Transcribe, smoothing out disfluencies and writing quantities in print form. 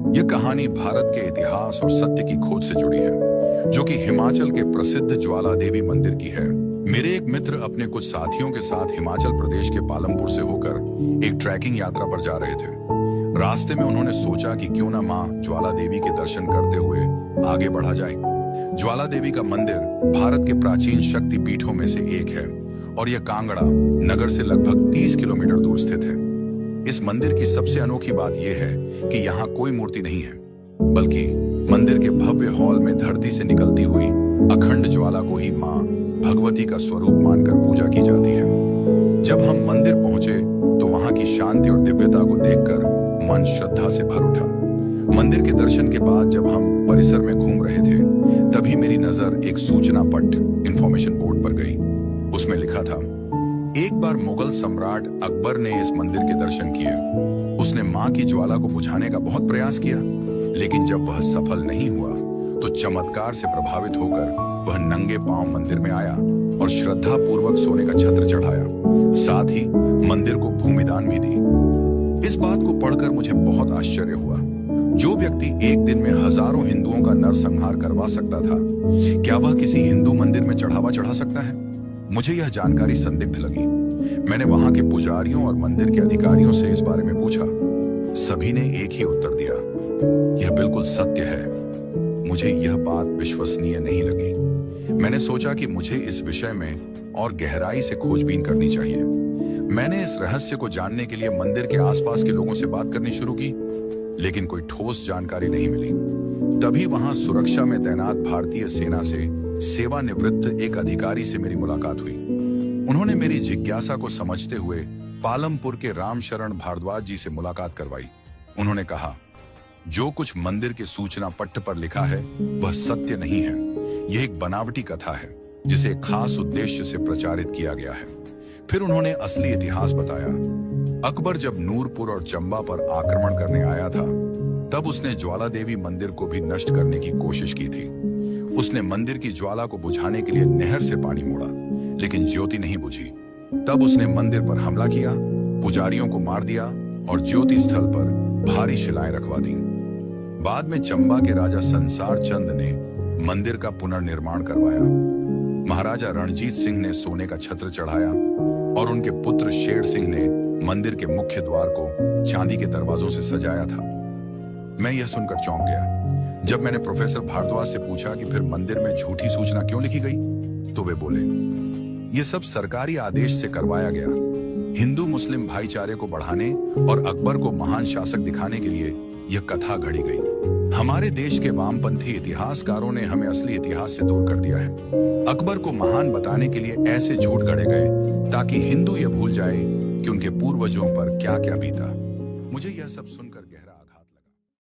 यह कहानी भारत के इतिहास और सत्य की खोज से जुड़ी है, जो कि हिमाचल के प्रसिद्ध ज्वाला देवी मंदिर की है। मेरे एक मित्र अपने कुछ साथियों के साथ हिमाचल प्रदेश के पालमपुर से होकर एक ट्रैकिंग यात्रा पर जा रहे थे। रास्ते में उन्होंने सोचा कि क्यों न मां ज्वाला देवी के दर्शन करते हुए आगे बढ़ा जाए। ज्वाला देवी का मंदिर भारत के प्राचीन शक्ति पीठों में से एक है और यह कांगड़ा नगर से लगभग 30 किलोमीटर दूर स्थित है। इस मंदिर की सबसे अनोखी बात यह है कि यहाँ कोई मूर्ति नहीं है, बल्कि मंदिर के भव्य हॉल में धरती से निकलती हुई अखंड ज्वाला को ही मां भगवती का स्वरूप मानकर पूजा की जाती है। जब हम मंदिर पहुंचे तो वहां की शांति और दिव्यता को देखकर मन श्रद्धा से भर उठा। मंदिर के दर्शन के बाद जब हम परिसर में घूम रहे थे, तभी मेरी नजर एक सूचना पट इंफॉर्मेशन बोर्ड पर गई। उसमें लिखा था, एक बार मुगल सम्राट अकबर ने इस मंदिर के दर्शन किए। उसने मां की ज्वाला को बुझाने का बहुत प्रयास किया, लेकिन जब वह सफल नहीं हुआ तो चमत्कार से प्रभावित होकर वह नंगे पांव मंदिर में आया और श्रद्धा पूर्वक सोने का छत्र चढ़ाया। साथ ही मंदिर को भूमिदान भी दी। इस बात को पढ़कर मुझे बहुत आश्चर्य हुआ। जो व्यक्ति एक दिन में हजारों हिंदुओं का नरसंहार करवा सकता था, क्या वह किसी हिंदू मंदिर में चढ़ावा चढ़ा सकता है? मुझे यह जानकारी संदिग्ध लगी। मैंने वहां के पुजारियों और मंदिर के अधिकारियों से इस बारे में पूछा। सभी ने एक ही उत्तर दिया, यह बिल्कुल सत्य है। मुझे यह बात विश्वसनीय नहीं लगी। मैंने सोचा कि मुझे इस विषय में और गहराई से खोजबीन करनी चाहिए। मैंने इस रहस्य को जानने के लिए मंदिर के आसपास के लोगों से बात करनी शुरू की, लेकिन कोई ठोस जानकारी नहीं मिली। तभी वहां सुरक्षा में तैनात भारतीय सेना से सेवानिवृत्त एक अधिकारी से मेरी मुलाकात हुई। उन्होंने मेरी जिज्ञासा को समझते हुए पालमपुर के रामशरण भारद्वाज जी से मुलाकात करवाई। उन्होंने कहा, जो कुछ मंदिर के सूचना पट्ट पर लिखा है वह सत्य नहीं है। यह एक बनावटी कथा है जिसे एक खास उद्देश्य से प्रचारित किया गया है। फिर उन्होंने असली इतिहास बताया। अकबर जब नूरपुर और चंबा पर आक्रमण करने आया था, तब उसने ज्वाला देवी मंदिर को भी नष्ट करने की कोशिश की थी। उसने मंदिर की ज्वाला को बुझाने के लिए नहर से पानी मोड़ा, लेकिन ज्योति नहीं बुझी। तब उसने मंदिर पर हमला किया, पुजारियों को मार दिया और ज्योति स्थल पर भारी शिलाएं रखवा दी। बाद में चंबा के राजा संसार चंद ने मंदिर का पुनर्निर्माण करवाया। महाराजा रणजीत सिंह ने सोने का छत्र चढ़ाया और उनके पुत्र शेर सिंह ने मंदिर के मुख्य द्वार को चांदी के दरवाजों से सजाया था। मैं यह सुनकर चौंक गया। जब मैंने प्रोफेसर भारद्वाज से पूछा कि फिर मंदिर में झूठी सूचना क्यों लिखी गई, तो वे बोले, यह सब सरकारी आदेश से करवाया गया। हिंदू मुस्लिम भाईचारे को बढ़ाने और अकबर को महान शासक दिखाने के लिए यह कथा घड़ी गई। हमारे देश के वामपंथी इतिहासकारों ने हमें असली इतिहास से दूर कर दिया है। अकबर को महान बताने के लिए ऐसे झूठ गढ़े गए ताकि हिंदू यह भूल जाए कि उनके पूर्वजों पर क्या क्या बीता। मुझे यह सब सुनकर गहरा